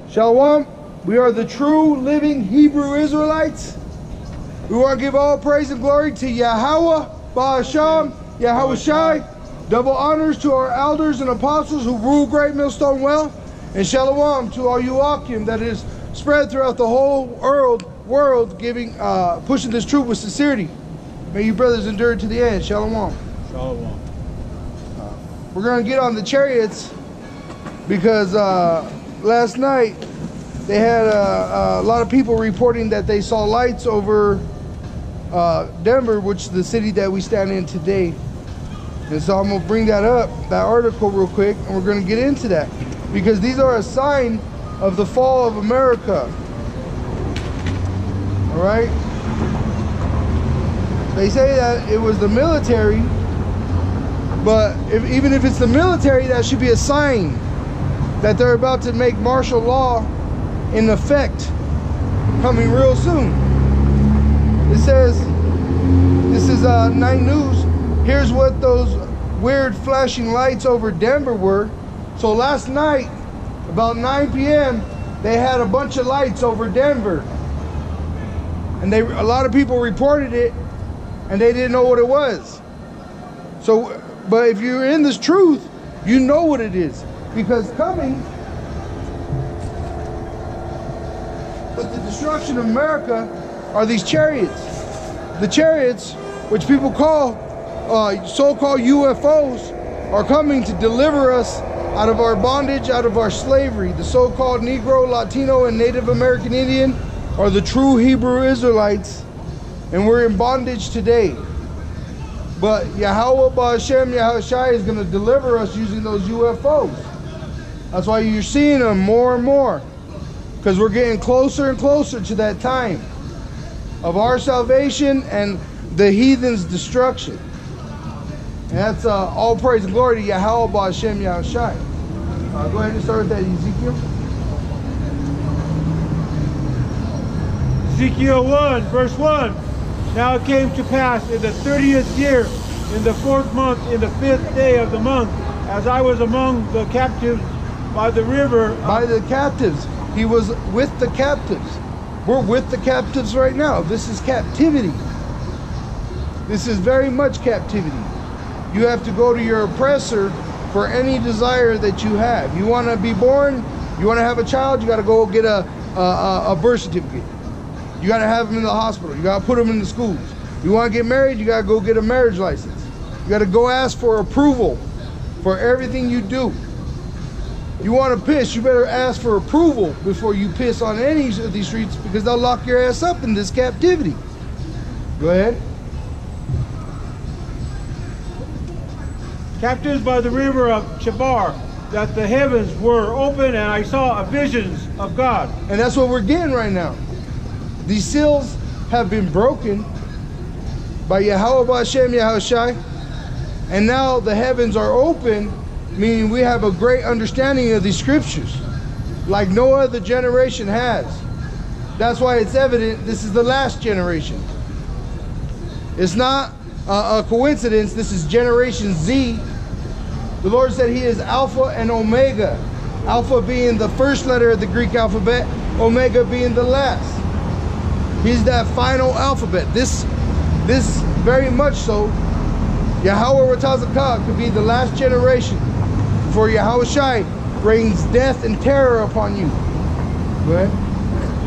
Shalom. We are the true living Hebrew Israelites. We want to give all praise and glory to Yahweh, Ba'asham, Yahweh Shai. Double honors to our elders and apostles who rule Great Millstone well. And shalom to all you Akim that is spread throughout the whole world giving, pushing this truth with sincerity. May you brothers endure to the end. Shalom. Shalom. We're going to get on the chariots because last night they had a lot of people reporting that they saw lights over Denver, which is the city that we stand in today. And so I'm going to bring that up, that article real quick, and we're going to get into that. Because these are a sign of the fall of America. All right? They say that it was the military, but even if it's the military, that should be a sign that they're about to make martial law in effect coming real soon. It says, this is 9 News. Here's what those weird flashing lights over Denver were. So last night, about 9 p.m., they had a bunch of lights over Denver. And a lot of people reported it, and they didn't know what it was. So, but if you're in this truth, you know what it is. Because coming with the destruction of America are these chariots. The chariots, which people call so-called UFOs, are coming to deliver us out of our bondage, out of our slavery. The so-called Negro, Latino, and Native American Indian are the true Hebrew Israelites, and we're in bondage today. But Yahweh Ba'ashem, Yahweh Shai is going to deliver us using those UFOs. That's why you're seeing them more and more, because we're getting closer and closer to that time of our salvation and the heathen's destruction. And that's all praise and glory to Yahweh Ba'ashem Yahweh Shai. Go ahead and start with that, Ezekiel. Ezekiel 1, verse 1. Now it came to pass in the 30th year, in the 4th month, in the 5th day of the month, as I was among the captives by the river. By the captives. He was with the captives. We're with the captives right now. This is captivity. This is very much captivity. You have to go to your oppressor for any desire that you have. You want to be born, you want to have a child, you got to go get a birth certificate. You got to have them in the hospital. You got to put them in the schools. You want to get married, you got to go get a marriage license. You got to go ask for approval for everything you do. You want to piss, you better ask for approval before you piss on any of these streets, because they'll lock your ass up in this captivity. Go ahead. Captives by the river of Chebar, that the heavens were open, and I saw visions of God. And that's what we're getting right now. These seals have been broken by Yahweh Ba'ashem Yahweh Shai, and now the heavens are open, meaning we have a great understanding of these scriptures like no other generation has. That's why it's evident this is the last generation. It's not a coincidence. This is Generation Z. The Lord said he is Alpha and Omega. Alpha being the first letter of the Greek alphabet, Omega being the last. He's that final alphabet. This very much so, Yahweh Ratazakah could be the last generation before Yahweh Shai brings death and terror upon you. Go ahead.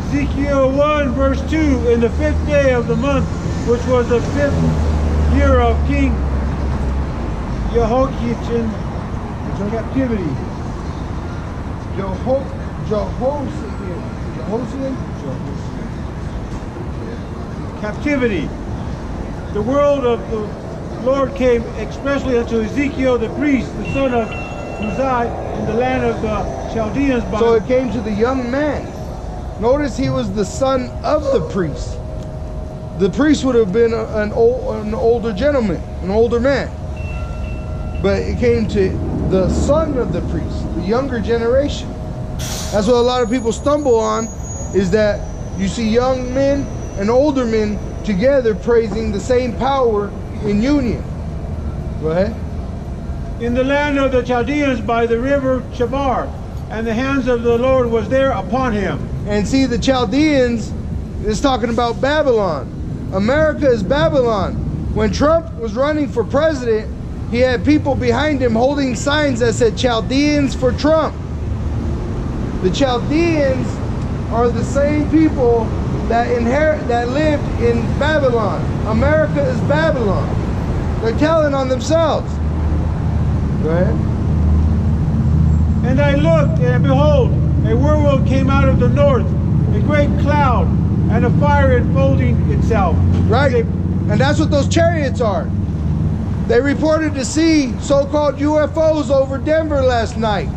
Ezekiel 1, verse 2, in the 5th day of the month, which was the 5th year of King Jehoiachin's captivity. Captivity. The word of the Lord came expressly unto Ezekiel the priest, the son of Uzziah, in the land of the Chaldeans. So it came to the young man. Notice he was the son of the priest. The priest would have been an older gentleman, an older man. But it came to the son of the priest, the younger generation. That's what a lot of people stumble on, is that you see young men and older men together praising the same power in union. Go ahead. In the land of the Chaldeans by the river Chebar, and the hands of the Lord was there upon him. And see, the Chaldeans is talking about Babylon. America is Babylon. When Trump was running for president, he had people behind him holding signs that said Chaldeans for Trump. The Chaldeans are the same people that lived in Babylon. America is Babylon. They're telling on themselves. Go ahead. And I looked, and behold, a whirlwind came out of the north, a great cloud, and a fire enfolding itself. Right. And that's what those chariots are. They reported to see so-called UFOs over Denver last night.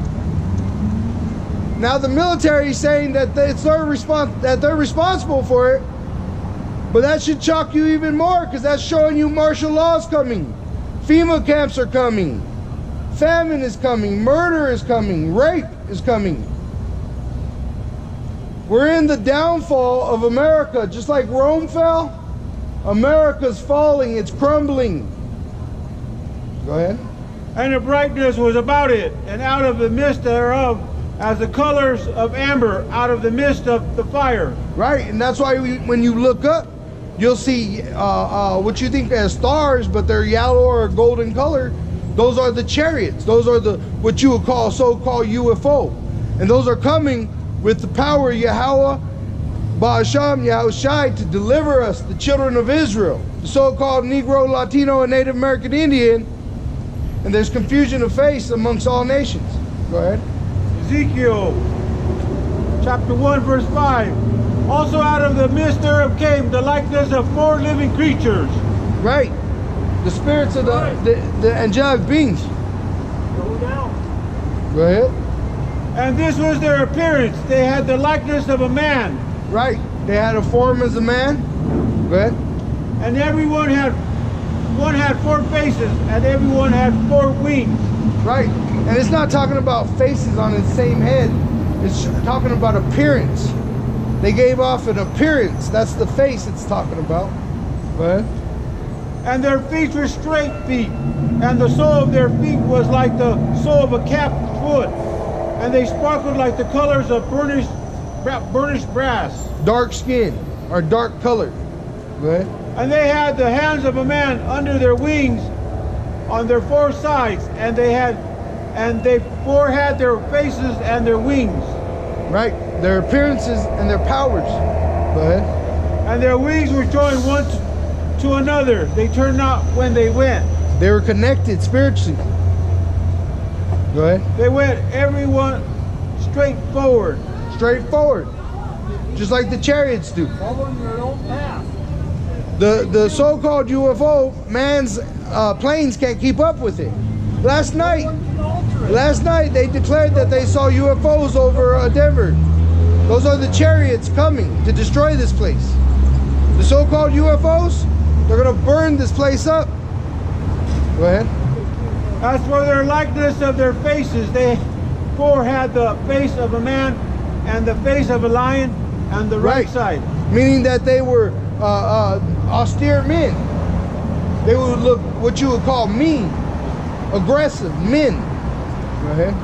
Now the military is saying that they're responsible for it, but that should shock you even more, because that's showing you martial law is coming, FEMA camps are coming, famine is coming, murder is coming, rape is coming. We're in the downfall of America, just like Rome fell. America's falling, it's crumbling. Go ahead. And the brightness was about it, and out of the midst thereof, as the colors of amber out of the midst of the fire. Right, and that's why when you look up, you'll see what you think as stars, but they're yellow or golden color. Those are the chariots. Those are the what you would call so-called UFO. And those are coming with the power of Yahweh, Ba'asham, Yahushai, to deliver us, the children of Israel, the so-called Negro, Latino, and Native American Indian. And there's confusion of face amongst all nations. Go ahead. Ezekiel chapter 1 verse 5. Also out of the midst thereof came the likeness of 4 living creatures. Right. The spirits of the angelic beings. Go down. Go ahead. And this was their appearance. They had the likeness of a man. Right. They had a form as a man. Go ahead. And everyone had 4 faces, and everyone had 4 wings. Right. And it's not talking about faces on its same head. It's talking about appearance. They gave off an appearance. That's the face it's talking about. Go ahead. And their feet were straight feet, and the sole of their feet was like the sole of a calf's foot, and they sparkled like the colors of burnished brass. Dark skin, or dark color. Go ahead. And they had the hands of a man under their wings on their 4 sides, and they 4 had their faces and their wings. Right, their appearances and their powers. Go ahead. And their wings were joined one to another. They turned not when they went. They were connected spiritually. Go ahead. They went everyone straight forward. Straight forward. Just like the chariots do. Following their own path. The so-called UFO, man's planes can't keep up with it. Last night they declared that they saw UFOs over Denver. Those are the chariots coming to destroy this place. The so-called UFOs, they're going to burn this place up. Go ahead. As for their likeness of their faces, they 4 had the face of a man and the face of a lion and the right side. Meaning that they were austere men. They would look what you would call mean, aggressive men. Go ahead.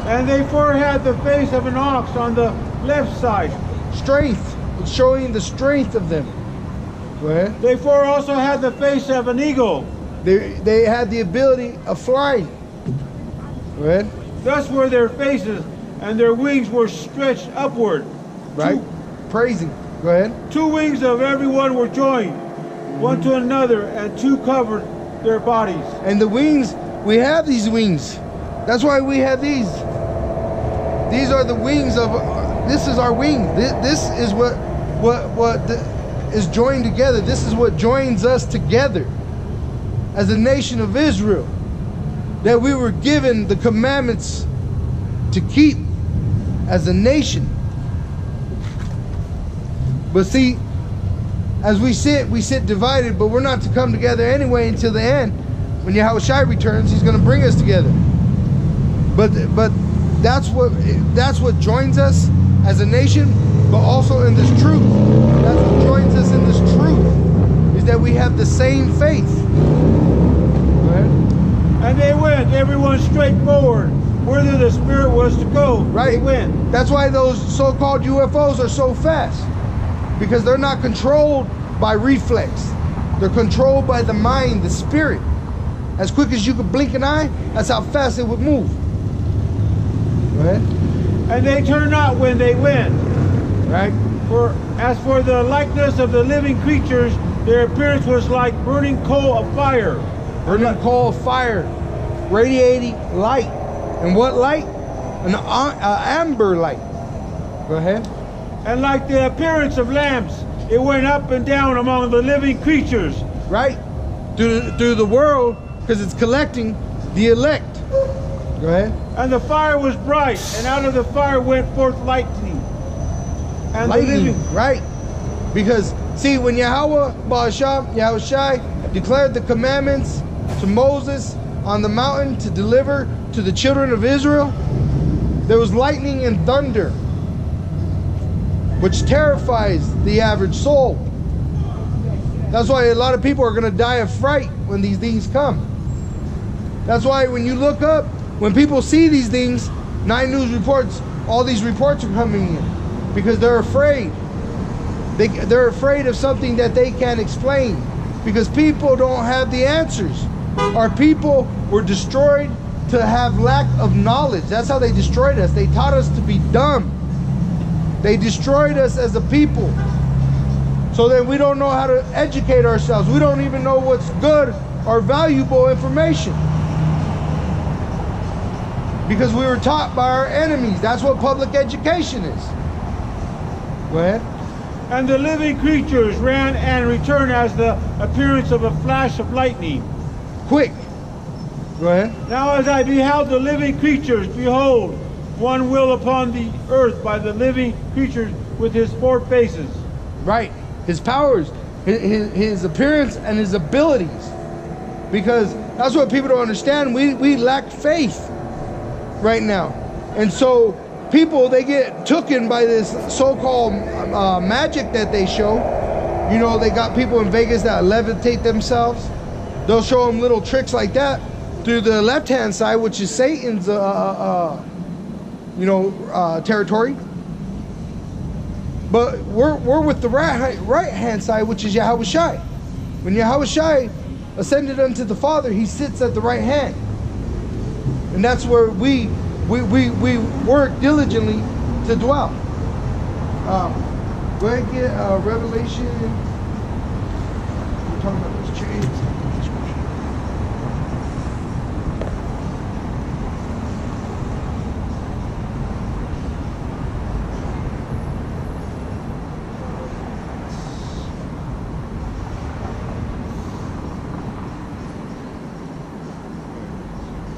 And they 4 had the face of an ox on the left side. Strength. It's showing the strength of them. Go ahead. They 4 also had the face of an eagle. They had the ability of flying. Go ahead. Thus were their faces, and their wings were stretched upward. Right. Praising. Go ahead. 2 wings of every one were joined, one to another, and 2 covered their bodies. And the wings, we have these wings. That's why we have these. These are the wings of. This is our wing. This is what is joined together. This is what joins us together as a nation of Israel. That we were given the commandments to keep as a nation. But see, as we sit divided, but we're not to come together anyway until the end. When Yahushua returns, he's going to bring us together. But that's what joins us as a nation, but also in this truth. That's what joins us in this truth, is that we have the same faith. Go ahead. And they went, everyone straight forward, whither the spirit was to go, Right. they went. That's why those so-called UFOs are so fast, because they're not controlled by reflex. They're controlled by the mind, the spirit. As quick as you could blink an eye, that's how fast it would move. Go ahead. And they turned not when they went. Right? For as for the likeness of the living creatures, their appearance was like burning coal of fire. Burning coal of fire, radiating light. And what light? An amber light. Go ahead. And like the appearance of lamps, it went up and down among the living creatures. Right? Through the world, because it's collecting the elect. Go ahead. And the fire was bright, and out of the fire went forth lightning. And Lightning, the living, right? Because see, when Yahweh Shai declared the commandments to Moses on the mountain to deliver to the children of Israel, there was lightning and thunder, which terrifies the average soul. That's why a lot of people are going to die of fright when these things come. That's why when you look up, when people see these things, 9 News reports, all these reports are coming in because they're afraid. They're afraid of something that they can't explain because people don't have the answers. Our people were destroyed to have lack of knowledge. That's how they destroyed us. They taught us to be dumb. They destroyed us as a people. So that we don't know how to educate ourselves. We don't even know what's good or valuable information. Because we were taught by our enemies. That's what public education is. Go ahead. and the living creatures ran and returned as the appearance of a flash of lightning. Quick. Go ahead. Now as I beheld the living creatures, behold, one wheel upon the earth by the living creatures with his 4 faces. Right. His powers, his appearance, and his abilities. Because that's what people don't understand. We lack faith right now. And so people, they get taken by this so-called magic that they show. You know, they got people in Vegas that levitate themselves. They'll show them little tricks like that through the left-hand side, which is Satan's, territory. But we're with the right-hand side, which is Yahweh Shai. When Yahweh Shai ascended unto the Father, he sits at the right hand. And that's where we work diligently to dwell. Go ahead and get Revelation. We're talking about those chains.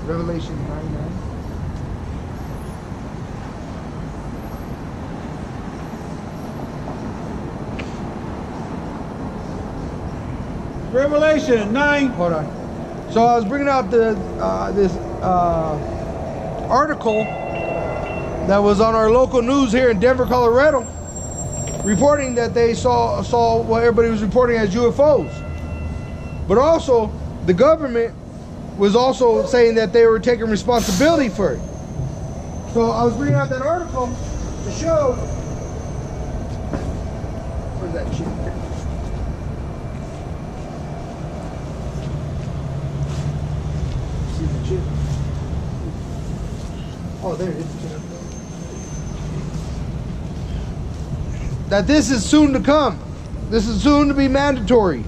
Revelation 9:9. Revelation 9. Hold on. So I was bringing out this article that was on our local news here in Denver, Colorado, reporting that they saw what everybody was reporting as UFOs. But also, the government was also saying that they were taking responsibility for it. So I was bringing out that article to show. Where's that shit? See the chip? Oh, there it is. That this is soon to come. This is soon to be mandatory.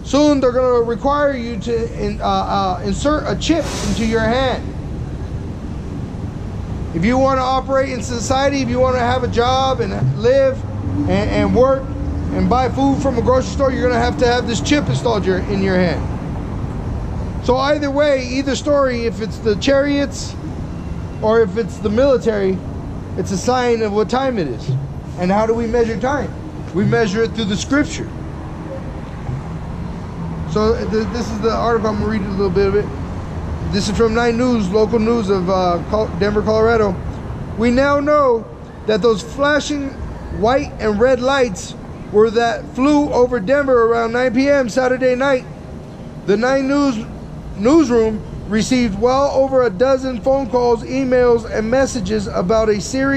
Soon they're going to require you to insert a chip into your hand. If you want to operate in society, if you want to have a job and live and work and buy food from a grocery store, you're going to have this chip installed in your hand. So either way, either story, if it's the chariots or if it's the military, it's a sign of what time it is. And how do we measure time? We measure it through the scripture. So this is the article. I'm going to read a little bit of it. This is from 9 News, local news of Denver, Colorado. We now know that those flashing white and red lights were that flew over Denver around 9 p.m. Saturday night. The 9 News newsroom received well over a dozen phone calls, emails, and messages about a series